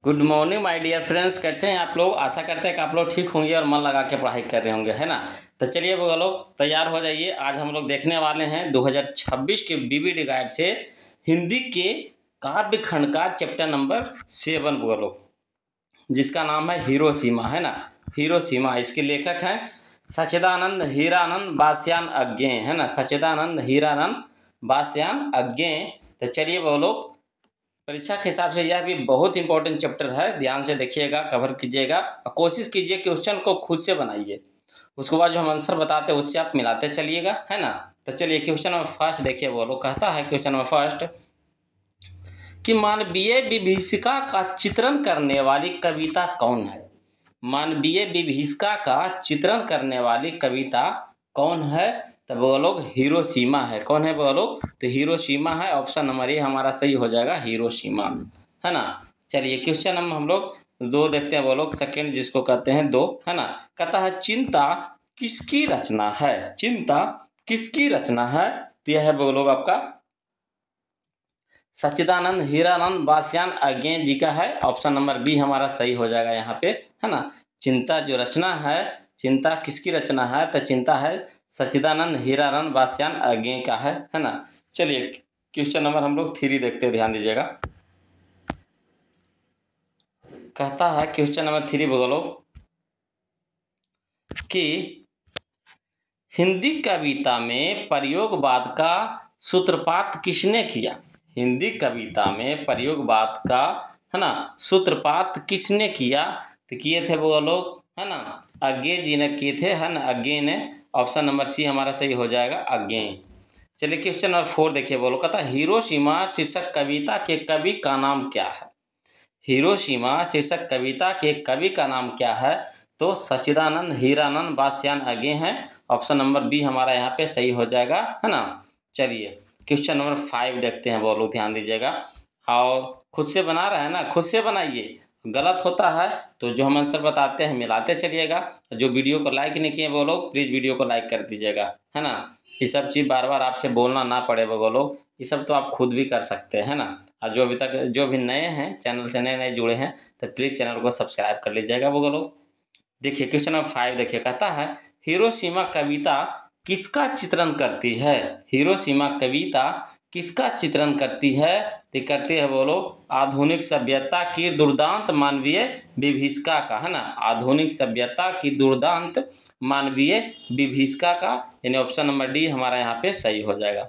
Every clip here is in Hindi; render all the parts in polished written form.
Good morning my dear friends. कैसे हैं आप लोग? आशा करते हैं कि आप लोग ठीक होंगे और मन लगा के पढ़ाई कर रहे होंगे, है ना। तो चलिए वो लोग तैयार हो जाइए। आज हम लोग देखने वाले हैं 2026 के बीबीडी गाइड से हिंदी के काव्य खंड का चैप्टर नंबर 7 वो लोग, जिसका नाम है हिरोशिमा, है ना। हिरोशिमा, इसके लेखक हैं सच्चिदानंद हीरानंद बास्यान अज्ञे, है ना। सच्चिदानंद हीरानंद बास्यान अज्ञे। तो चलिए वो लोग, परीक्षा के हिसाब से यह भी बहुत इंपॉर्टेंट चैप्टर है। ध्यान से देखिएगा, कवर कीजिएगा और कोशिश कीजिए कि क्वेश्चन को खुद से बनाइए। उसके बाद जो हम आंसर बताते हैं उससे आप मिलाते चलिएगा, है ना। तो चलिए क्वेश्चन नंबर फर्स्ट देखिए। वो लोग कहता है क्वेश्चन नंबर फर्स्ट कि मानवीय विभीषिका का चित्रण करने वाली कविता कौन है। मानवीय विभीषिका का चित्रण करने वाली कविता कौन है? तो वो लोग हिरोशिमा है। कौन है वो लोग? तो हिरोशिमा है। ऑप्शन नंबर ए हमारा सही हो जाएगा, हिरोशिमा, है ना। चलिए क्वेश्चन नंबर हम लोग 2 देखते हैं। वो लोग सेकेंड, जिसको कहते हैं 2, है ना। कहता है चिंता किसकी रचना है। चिंता किसकी रचना है? तो यह है वो लोग आपका सच्चिदानंद हीरानंद बास्यान अज्ञे जी का है। ऑप्शन नंबर बी हमारा सही हो जाएगा यहाँ पे, है ना। चिंता जो रचना है, चिंता किसकी रचना है? तो चिंता है सच्चिदानंद हीरानंद बास्यान अज्ञे का है ना। चलिए क्वेश्चन नंबर हम लोग 3 देखते हैं, ध्यान दीजिएगा। कहता है क्वेश्चन नंबर 3 बोलो कि हिंदी कविता में प्रयोगवाद का सूत्रपात किसने किया। हिंदी कविता में प्रयोगवाद का, है ना, सूत्रपात किसने किया? तो किए थे वो लोग, है ना, अज्ञे जी ने किए थे, है ना, अज्ञे ने। ऑप्शन नंबर सी हमारा सही हो जाएगा, अज्ञे। चलिए क्वेश्चन नंबर 4 देखिए। बोलो कहता हिरोशिमा शीर्षक कविता के कवि का नाम क्या है। हिरोशिमा शीर्षक कविता के कवि का नाम क्या है? तो सच्चिदानंद हीरानंद बास्यान अज्ञे हैं। ऑप्शन नंबर बी हमारा यहाँ पे सही हो जाएगा, है ना। चलिए क्वेश्चन नंबर 5 देखते हैं। बोलो ध्यान दीजिएगा और खुद से बना रहे हैं ना, खुद से बनाइए। गलत होता है तो जो हम आंसर बताते हैं मिलाते चलिएगा। जो वीडियो को लाइक नहीं किए वो लोग प्लीज़ वीडियो को लाइक कर दीजिएगा, है ना। ये सब चीज़ बार बार आपसे बोलना ना पड़े वो लोग, ये सब तो आप खुद भी कर सकते हैं, है ना। और जो अभी तक जो भी नए हैं, चैनल से नए नए जुड़े हैं, तो प्लीज़ चैनल को सब्सक्राइब कर लीजिएगा वो लोग। देखिए क्वेश्चन नंबर 5 देखिए। कहता है हिरोशिमा कविता किसका चित्रण करती है। हिरोशिमा कविता किसका चित्रण करती है? तो करती है वो लोग आधुनिक सभ्यता की दुर्दांत मानवीय विभीषिका का, है ना। आधुनिक सभ्यता की दुर्दांत मानवीय विभीषिका का, यानी ऑप्शन नंबर डी हमारा यहाँ पे सही हो जाएगा।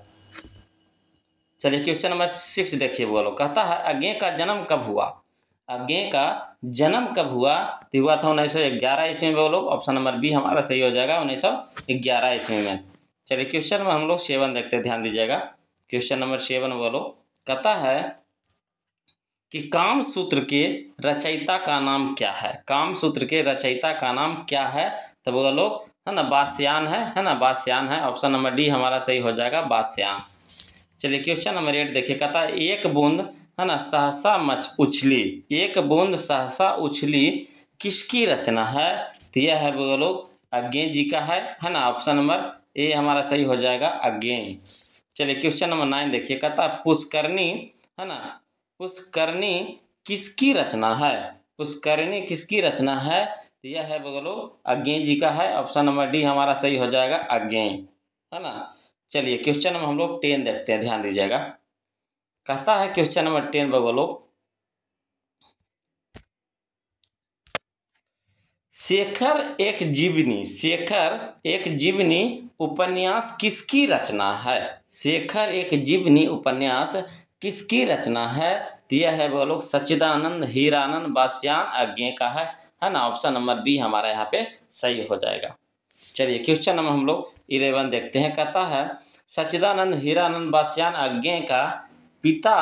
चलिए क्वेश्चन नंबर 6 देखिए। वो लोग कहता है अज्ञे का जन्म कब हुआ। अज्ञे का जन्म कब हुआ? तो हुआ था 1911 ईस्वी में वो लोग। ऑप्शन नंबर बी हमारा सही हो जाएगा, 1911 ईस्वी में। चलिए क्वेश्चन में हम लोग 7 देखते हैं, ध्यान दीजिएगा। क्वेश्चन नंबर 7 वो लोग कहता है कि कामसूत्र के रचयिता का नाम क्या है। कामसूत्र के रचयिता का नाम क्या है? तो वो लोग, है ना, बास्यान है ना, बास्यान है। ऑप्शन नंबर डी हमारा सही हो जाएगा, बास्यान। चलिए क्वेश्चन नंबर 8 देखिए। कहता है एक बूंद, है ना, सहसा मच उछली। एक बूंद सहसा उछली किसकी रचना है? तो यह है वो लोग अज्ञे जी का है ना। ऑप्शन नंबर ए हमारा सही हो जाएगा, अज्ञे। चलिए क्वेश्चन नंबर 9 देखिए। कहता है पुष्करणी, है ना, पुष्करणी किसकी रचना है। पुष्करणी किसकी रचना है? तो यह है वो लोग अज्ञे जी का है। ऑप्शन नंबर डी हमारा सही हो जाएगा, अज्ञे, है ना। चलिए क्वेश्चन नंबर हम लोग 10 देखते हैं, ध्यान दीजिएगा। कहता है क्वेश्चन नंबर 10 बोलो शेखर एक जीवनी। शेखर एक जीवनी उपन्यास किसकी रचना है। शेखर एक जीवनी उपन्यास किसकी रचना है? तो यह है वो लोग सच्चिदानंद हीरानंद बास्यान अज्ञे का है ना। ऑप्शन नंबर बी हमारा यहाँ पे सही हो जाएगा। चलिए क्वेश्चन नंबर हम लोग 11 देखते हैं। कहता है सच्चिदानंद हीरानंद बास्यान अज्ञे का पिता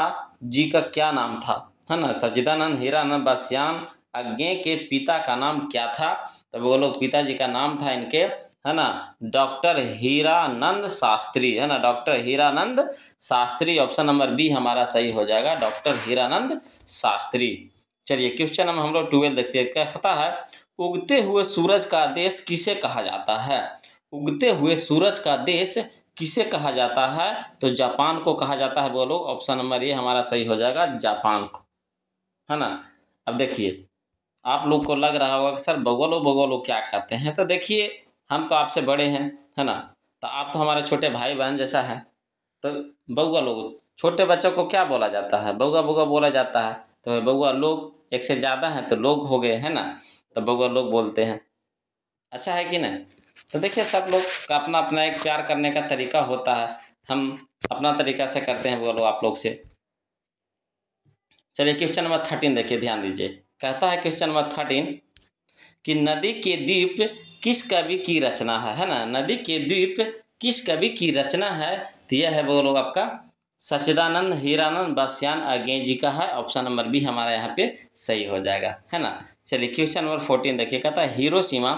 जी का क्या नाम था, है ना। सच्चिदानंद हीरानंद बास्यान अज्ञे के पिता का नाम क्या था? तो वो लोग पिताजी का नाम था इनके, है ना, डॉक्टर हीरानंद शास्त्री, है ना, doctor Hiranand Shastri. Option number B हमारा सही हो जाएगा, डॉक्टर हीरानंद शास्त्री। चलिए क्वेश्चन नंबर हम लोग 12 देखते हैं। कहता है उगते हुए सूरज का देश किसे कहा जाता है। उगते हुए सूरज का देश किसे कहा जाता है? तो जापान को कहा जाता है। बोलो ऑप्शन नंबर ए हमारा सही हो जाएगा, जापान को, है ना। अब देखिए, आप लोग को लग रहा होगा कि सर बगोलो बगोलो क्या कहते हैं, तो देखिए हम तो आपसे बड़े हैं, है ना, तो आप तो हमारे छोटे भाई बहन जैसा है। तो बउआ लोग, छोटे बच्चों को क्या बोला जाता है, बउआ बउआ बोला जाता है। तो बउआ लोग एक से ज़्यादा हैं तो लोग हो गए, है ना, तो बउआ लोग बोलते हैं। अच्छा है कि नहीं। तो देखिए सब लोग का अपना अपना एक प्यार करने का तरीका होता है, हम अपना तरीका से करते हैं बोलो आप लोग से। चलिए क्वेश्चन नंबर 13 देखिए, ध्यान दीजिए। कहता है क्वेश्चन नंबर 13 कि नदी के द्वीप किस कवि की रचना है ना, नदी के द्वीप किस कवि की रचना है। तो यह है बोलो आपका सच्चिदानंद हीरानंद बस्यान अज्ञे जी का है। ऑप्शन नंबर बी हमारा यहाँ पे सही हो जाएगा, है ना। चलिए क्वेश्चन नंबर 14 देखिए। कहता है हिरोशिमा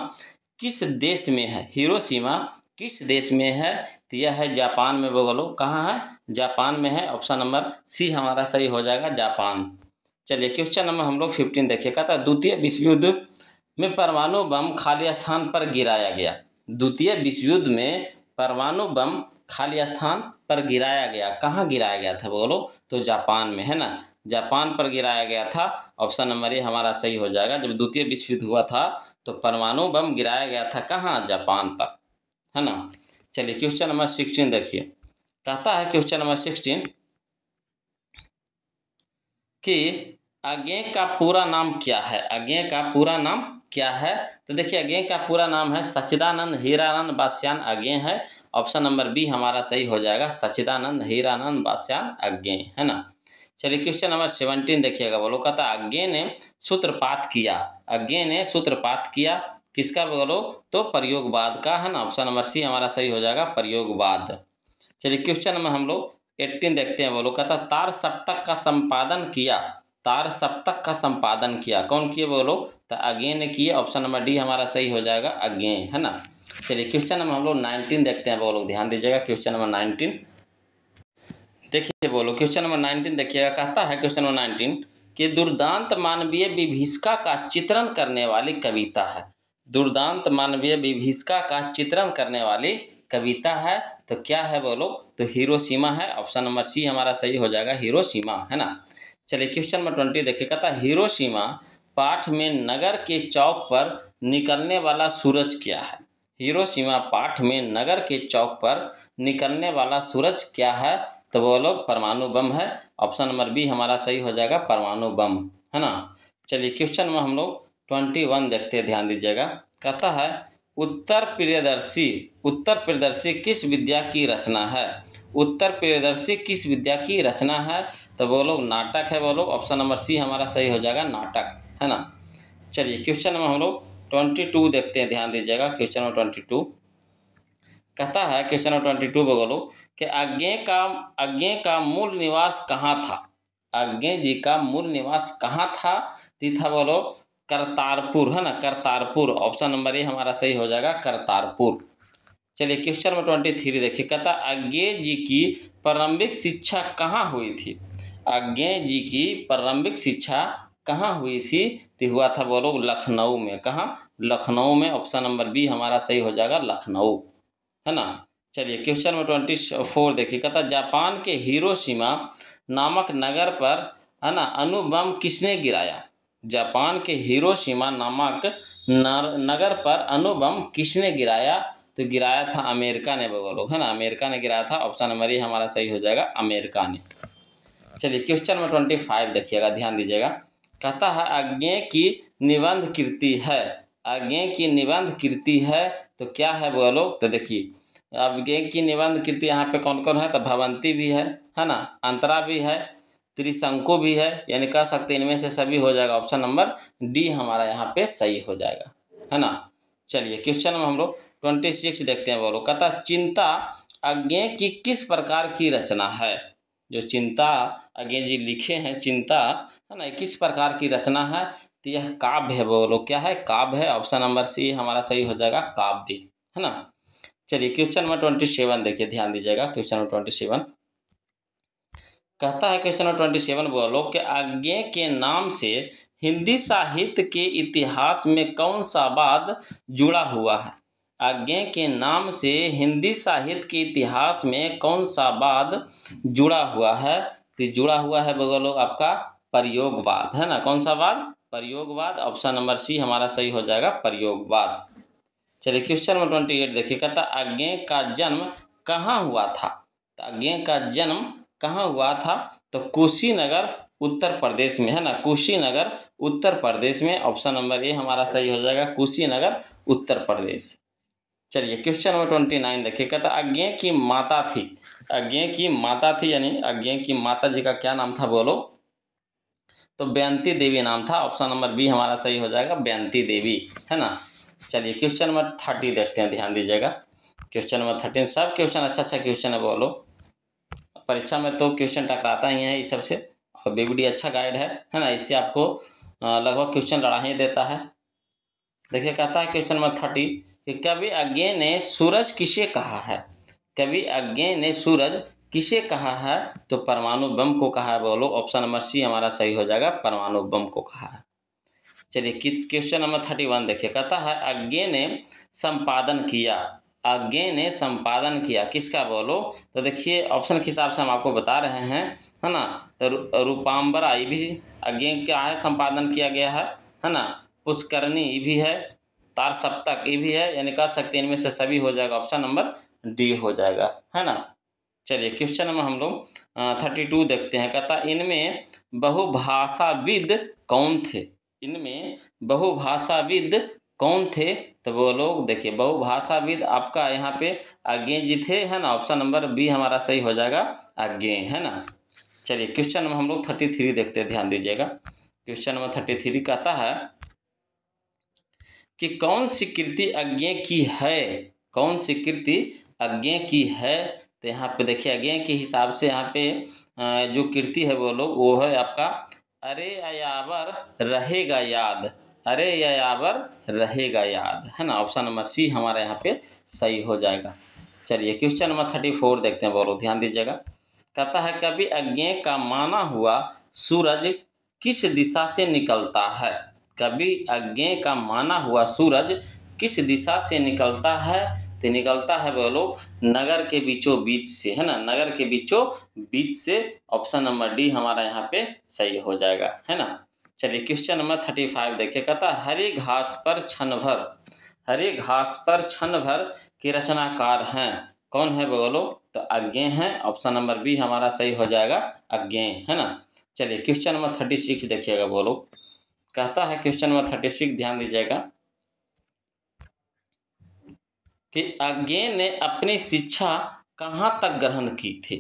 किस देश में है, हिरोशिमा किस देश में है। तो यह है जापान में, बोलो कहाँ है, जापान में है। ऑप्शन नंबर सी हमारा सही हो जाएगा, जापान। चलिए क्वेश्चन नंबर हम लोग 15 देखिए। कहता है द्वितीय विश्व युद्ध में परमाणु बम खाली स्थान पर गिराया गया। द्वितीय विश्व युद्ध में परमाणु बम खाली स्थान पर गिराया गया, कहाँ गिराया गया था बोलो, तो जापान में, है ना, जापान पर गिराया गया था। ऑप्शन नंबर ए हमारा सही हो जाएगा। जब द्वितीय विश्व युद्ध हुआ था तो परमाणु बम गिराया गया था कहाँ, जापान पर, है ना। चलिए क्वेश्चन नंबर 16 देखिए। कहता है क्वेश्चन नंबर 16 कि अज्ञे का पूरा नाम क्या है, अज्ञे का पूरा नाम क्या है। तो देखिए अज्ञे का पूरा नाम है सच्चिदानंद हीरानंद बास्यान अज्ञे है। ऑप्शन नंबर बी हमारा सही हो जाएगा, सच्चिदानंद हीरानंद बास्यान अज्ञे, है ना। चलिए क्वेश्चन नंबर 17 देखिएगा, बोलो। कहता अज्ञे ने सूत्रपात किया, अज्ञे ने सूत्रपात किया किसका बोलो, तो प्रयोगवाद का, है ना। ऑप्शन नंबर सी हमारा सही हो जाएगा, प्रयोगवाद। चलिए क्वेश्चन नंबर हम लोग 18 देखते हैं, बोलो। कहता तार सप्तक का संपादन किया, तार सप्तक का संपादन किया कौन किए बोलो, तो अज्ञे ने किए। ऑप्शन नंबर डी हमारा सही हो जाएगा, अज्ञे, है ना। चलिए क्वेश्चन नंबर हम लोग 19 देखते हैं, बोलो ध्यान दीजिएगा। क्वेश्चन नंबर 19 देखिए, बोलो क्वेश्चन नंबर 19 देखिएगा। कहता है क्वेश्चन नंबर 19 कि दुर्दांत मानवीय विभीषिका का चित्रण करने वाली कविता है। दुर्दांत मानवीय विभीषिका का चित्रण करने वाली कविता है, तो क्या है बोलो, तो हिरोशिमा है। ऑप्शन नंबर सी हमारा सही हो जाएगा, हिरोशिमा, है ना। चलिए क्वेश्चन नंबर 20 देखिए। कहता है हिरोशिमा पाठ में नगर के चौक पर निकलने वाला सूरज क्या है। हिरोशिमा पाठ में नगर के चौक पर निकलने वाला सूरज क्या है, तो वो लोग परमाणु बम है। ऑप्शन नंबर बी हमारा सही हो जाएगा, परमाणु बम, है ना। चलिए क्वेश्चन में हम लोग 21 देखते हैं, ध्यान दीजिएगा। कहता है उत्तर प्रियदर्शी, उत्तर प्रियदर्शी किस विद्या की रचना है। उत्तर प्रियदर्शी किस विद्या की रचना है, तो वो लोग नाटक है, वो लोग। ऑप्शन नंबर सी हमारा सही हो जाएगा, नाटक, है ना। चलिए क्वेश्चन में हम लोग 22 देखते हैं, ध्यान दीजिएगा। क्वेश्चन नंबर 22 कहता है, क्वेश्चन नंबर 22 बोलो कि अज्ञे का मूल निवास कहाँ था। अज्ञे जी का मूल निवास कहाँ था, तीथा बोलो करतारपुर, है ना, करतारपुर। ऑप्शन नंबर ए हमारा सही हो जाएगा, करतारपुर। चलिए क्वेश्चन नंबर 23 देखिए। कहता अज्ञे जी की प्रारंभिक शिक्षा कहाँ हुई थी। अज्ञे जी की प्रारंभिक शिक्षा कहाँ हुई थी, तो हुआ था बोलो लखनऊ में, कहाँ, लखनऊ में। ऑप्शन नंबर बी हमारा सही हो जाएगा, लखनऊ, है ना। चलिए क्वेश्चन नंबर 24 देखिए। कहता जापान के हिरोशिमा नामक नगर पर, है ना, अणु बम किसने गिराया। जापान के हिरोशिमा नामक नगर पर अणु बम किसने गिराया, तो गिराया था अमेरिका ने, बोलो, है ना, अमेरिका ने गिराया था। ऑप्शन नंबर ए हमारा सही हो जाएगा, अमेरिका ने। चलिए क्वेश्चन नंबर 25 देखिएगा, ध्यान दीजिएगा। कहता है अज्ञे की निबंध कृति है, अज्ञे की निबंध कृति है, तो क्या है बोलो, तो देखिए अज्ञे की निबंध कृति यहाँ पे कौन कौन है, तो भवंती भी है ना, अंतरा भी है, त्रिशंकु भी है, यानी कह सकते इनमें से सभी हो जाएगा। ऑप्शन नंबर डी हमारा यहाँ पे सही हो जाएगा, है ना। चलिए क्वेश्चन में हम लोग 26 देखते हैं, बोलो। कहता चिंता अज्ञे की किस प्रकार की रचना है। जो चिंता अज्ञे जी लिखे हैं, चिंता, है ना, किस प्रकार की रचना है, तो यह काव्य है, बोलो क्या है, काव्य है। ऑप्शन नंबर सी हमारा सही हो जाएगा, काव्य, है ना। चलिए क्वेश्चन नंबर 27 देखिए, ध्यान दीजिएगा। क्वेश्चन नंबर 27 कहता है, क्वेश्चन नंबर 27 बोलो कि अज्ञे के नाम से हिंदी साहित्य के इतिहास में कौन सा वाद जुड़ा हुआ है। अज्ञे के नाम से हिंदी साहित्य के इतिहास में कौन सा वाद जुड़ा हुआ है, तो जुड़ा हुआ है बोलो आपका प्रयोगवाद, है ना। कौन सा वाद, प्रयोगवाद। ऑप्शन नंबर सी हमारा सही हो जाएगा, प्रयोगवाद। चलिए क्वेश्चन नंबर 28 देखिए, कहता अज्ञेय का जन्म कहाँ हुआ था। तो अज्ञेय का जन्म कहाँ हुआ था, तो कुशीनगर उत्तर प्रदेश में, है ना, कुशीनगर उत्तर प्रदेश में। ऑप्शन नंबर ए हमारा सही हो जाएगा, कुशीनगर उत्तर प्रदेश। चलिए क्वेश्चन नंबर 29 देखिए, कहता अज्ञेय की माता थी। अज्ञेय की माता थी यानी अज्ञेय की माता जी का क्या नाम था बोलो, तो बेंती देवी नाम था। ऑप्शन नंबर बी हमारा सही हो जाएगा, बेंती देवी, है ना। चलिए क्वेश्चन नंबर 30 देखते हैं, ध्यान दीजिएगा। क्वेश्चन नंबर 13, सब क्वेश्चन अच्छा क्वेश्चन है बोलो। परीक्षा में तो क्वेश्चन टकराता ही है इस सबसे, और बीबीडी अच्छा गाइड है ना, इससे आपको लगभग क्वेश्चन लड़ा ही देता है। देखिए कहता है क्वेश्चन नंबर 30 कि कवि अज्ञेय ने सूरज किसे कहा है। कवि अज्ञेय ने सूरज किसे कहा है, तो परमाणु बम को कहा है बोलो। ऑप्शन नंबर सी हमारा सही हो जाएगा, परमाणु बम को कहा है। चलिए क्वेश्चन नंबर 31 देखिए, कहता है अज्ञेय ने संपादन किया। अज्ञेय ने संपादन किया किसका बोलो, तो देखिए ऑप्शन के हिसाब से हम आपको बता रहे हैं, है ना। तो रूपाम्बरा ये भी अज्ञेय क्या है, संपादन किया गया है ना। पुष्करणी ये भी है, तार सप्तक ये भी है, यानी कह सकते हैं इनमें से सभी हो जाएगा। ऑप्शन नंबर डी हो जाएगा, है ना। चलिए क्वेश्चन नंबर हम लोग 32 देखते हैं, कहता इनमें बहुभाषाविद कौन थे। इनमें बहुभाषाविद कौन थे, तो वो लोग देखिए बहुभाषाविद आपका यहाँ पे अज्ञेय जी थे, है ना। ऑप्शन नंबर बी हमारा सही हो जाएगा, अज्ञेय, है ना। चलिए क्वेश्चन नंबर हम लोग 33 देखते हैं, ध्यान दीजिएगा। क्वेश्चन नंबर 33 कहता है कि कौन सी कृति अज्ञेय की है। कौन सी कृति अज्ञेय की है, तो यहाँ पे देखिए अज्ञेय के हिसाब से यहाँ पे जो कृति है वो लोग वो है आपका अरे अयावर रहेगा याद। अरे अयावर रहेगा याद, है ना। ऑप्शन नंबर सी हमारा यहाँ पे सही हो जाएगा। चलिए क्वेश्चन नंबर 34 देखते हैं बोलो, ध्यान दीजिएगा। कहता है कभी अज्ञेय का माना हुआ सूरज किस दिशा से निकलता है। कभी अज्ञेय का माना हुआ सूरज किस दिशा से निकलता है, तो निकलता है बोलो नगर के बीचों बीच से, है ना, नगर के बीचों बीच से। ऑप्शन नंबर डी हमारा यहाँ पे सही हो जाएगा, है ना। चलिए क्वेश्चन नंबर 35 देखिए, कहता हरे घास पर क्षण भर। हरे घास पर क्षण भर के रचनाकार हैं, कौन है बोलो, तो अज्ञेय हैं। ऑप्शन नंबर बी हमारा सही हो जाएगा, अज्ञेय, है ना। चलिए क्वेश्चन नंबर 36 देखिएगा बोलो। कहता है क्वेश्चन नंबर 36 ध्यान दीजिएगा कि अज्ञेय ने अपनी शिक्षा कहाँ तक ग्रहण की थी।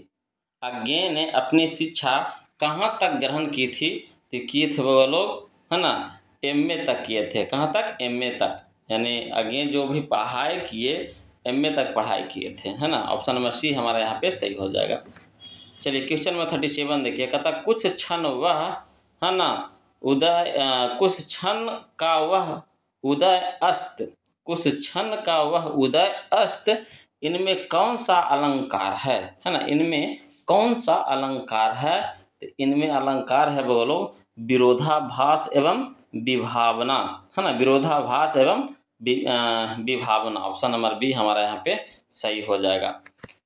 अज्ञेय ने अपनी शिक्षा कहाँ तक ग्रहण की थी, तो किए थे वो लोग, है ना, एमए तक किए थे। कहाँ तक, एमए तक, यानी अज्ञेय जो भी पढ़ाई किए एमए तक पढ़ाई किए थे, है ना। ऑप्शन नंबर सी हमारा यहाँ पे सही हो जाएगा। चलिए क्वेश्चन नंबर 37 देखिए, कहता कुछ क्षण वह, है ना, उदय कुछ क्षण का वह उदय अस्त। कुछ क्षण का वह उदय अस्त, इनमें कौन सा अलंकार है ना। इनमें कौन सा अलंकार है, तो इनमें अलंकार है बोलो विरोधाभास एवं विभावना, है ना। विरोधाभास एवं विभावना। ऑप्शन नंबर बी हमारा यहाँ पे सही हो जाएगा।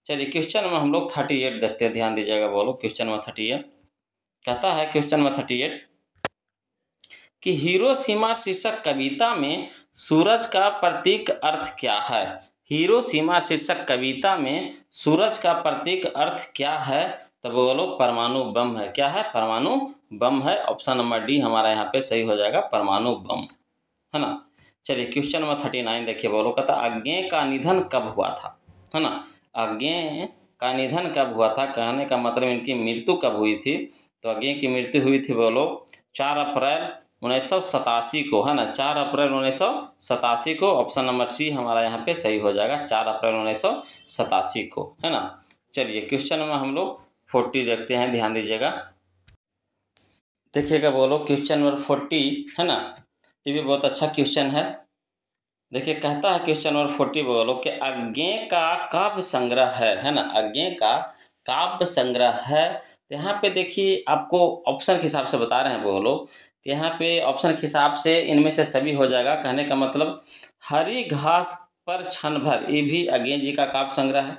चलिए क्वेश्चन में हम लोग 38 देखते हैं, ध्यान दीजिएगा बोलो। क्वेश्चन नंबर 38 कहता है, क्वेश्चन नंबर 38 कि हिरोशिमा शीर्षक कविता में सूरज का प्रतीक अर्थ क्या है। हिरोशिमा शीर्षक कविता में सूरज का प्रतीक अर्थ क्या है, तो बोलो परमाणु बम है। क्या है, परमाणु बम है। ऑप्शन नंबर डी हमारा यहाँ पे सही हो जाएगा, परमाणु बम, है ना। चलिए क्वेश्चन नंबर 39 देखिए बोलो। कहता अज्ञेय का निधन कब हुआ था, है ना। अज्ञेय का निधन कब हुआ था, कहने का मतलब इनकी मृत्यु कब हुई थी, तो अज्ञेय की मृत्यु हुई थी बोलो 4 अप्रैल 1987 को, है ना। 4 अप्रैल 1987 को। ऑप्शन नंबर सी हमारा यहाँ पे सही हो जाएगा, 4 अप्रैल 1987 को, है ना। चलिए क्वेश्चन नंबर हम लोग 40 देखते हैं, ध्यान दीजिएगा। देखिएगा बोलो क्वेश्चन नंबर 40, है ना, ये भी बहुत अच्छा क्वेश्चन है। देखिए कहता है क्वेश्चन नंबर 40 बोलो कि अज्ञेय का काव्य संग्रह है ना। अज्ञेय का काव्य संग्रह है, तो यहाँ पे देखिए आपको ऑप्शन के हिसाब से बता रहे हैं बोलो कि यहाँ पे ऑप्शन के हिसाब से इनमें से सभी हो जाएगा। कहने का मतलब हरी घास पर क्षण भर, ये भी अज्ञेय जी का काव्य संग्रह है।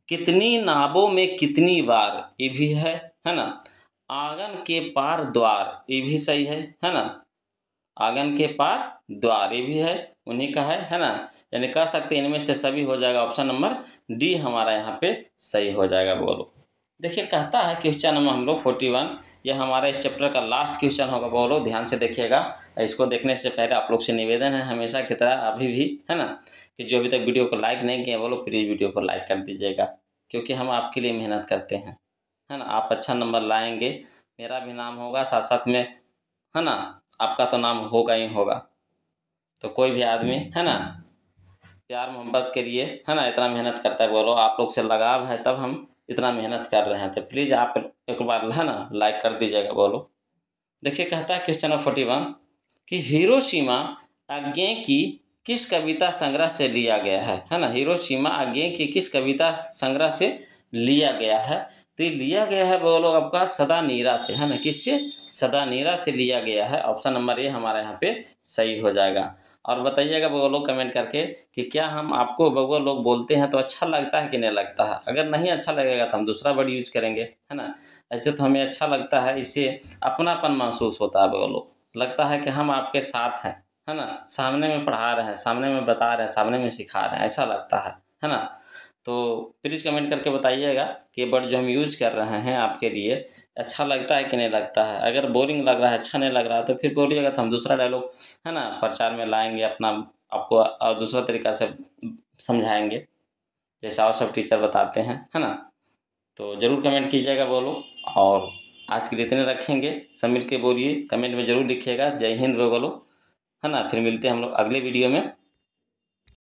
कितनी नावों में कितनी बार, ये भी है ना। आंगन के पार द्वार, ये भी सही है ना। आंगन के पार द्वार, ये भी है उन्हीं का है ना। यानी कह सकते हैं इनमें से सभी हो जाएगा, ऑप्शन नंबर डी हमारा यहाँ पे सही हो जाएगा। बोलो, देखिए कहता है क्वेश्चन नंबर हम लोग 41, ये हमारे इस चैप्टर का लास्ट क्वेश्चन होगा। बोलो ध्यान से देखिएगा, इसको देखने से पहले आप लोग से निवेदन है हमेशा की तरह अभी भी, है ना, कि जो अभी तक वीडियो को लाइक नहीं किया बोलो प्लीज़ वीडियो को लाइक कर दीजिएगा, क्योंकि हम आपके लिए मेहनत करते हैं, है ना। आप अच्छा नंबर लाएंगे, मेरा भी नाम होगा, साथ साथ में, है ना, आपका तो नाम होगा ही होगा। तो कोई भी आदमी, है ना, प्यार मोहब्बत के लिए, है ना, इतना मेहनत करता है। बोलो आप लोग से लगाव है तब हम इतना मेहनत कर रहे हैं, तो प्लीज़ आप एक बार, है ना, लाइक कर दीजिएगा। बोलो, देखिए कहता है क्वेश्चन नंबर 41 कि हिरोशिमा आज्ञे की किस कविता संग्रह से लिया गया है ना। हिरोशिमा आज्ञे की किस कविता संग्रह से लिया गया है, तो ये लिया गया है बोलो आपका सदा नीरा से, है ना। किससे? सदा नीरा से लिया गया है। ऑप्शन नंबर ए हमारा यहाँ पे सही हो जाएगा। और बताइएगा बउआ लोग कमेंट करके कि क्या हम आपको बउआ लोग बोलते हैं तो अच्छा लगता है कि नहीं लगता है। अगर नहीं अच्छा लगेगा तो हम दूसरा वर्ड यूज करेंगे, है ना। ऐसे तो हमें अच्छा लगता है, इससे अपनापन महसूस होता है बउआ लोग, लगता है कि हम आपके साथ हैं, है ना, सामने में पढ़ा रहे हैं, सामने में बता रहे हैं, सामने में सिखा रहे हैं, ऐसा लगता है ना। तो प्लीज़ कमेंट करके बताइएगा कि ये वर्ड जो हम यूज कर रहे हैं आपके लिए अच्छा लगता है कि नहीं लगता है। अगर बोरिंग लग रहा है, अच्छा नहीं लग रहा है, तो फिर बोलिएगा तो हम दूसरा डायलॉग, है ना, प्रचार में लाएंगे अपना, आपको और दूसरा तरीका से समझाएंगे, जैसा और सब टीचर बताते हैं, है ना। तो ज़रूर कमेंट कीजिएगा बोलो। और आज के लिए इतने रखेंगे, सब मिल के बोलिए, कमेंट में ज़रूर लिखिएगा जय हिंद बोलो, है ना। फिर मिलते हैं हम लोग अगले वीडियो में।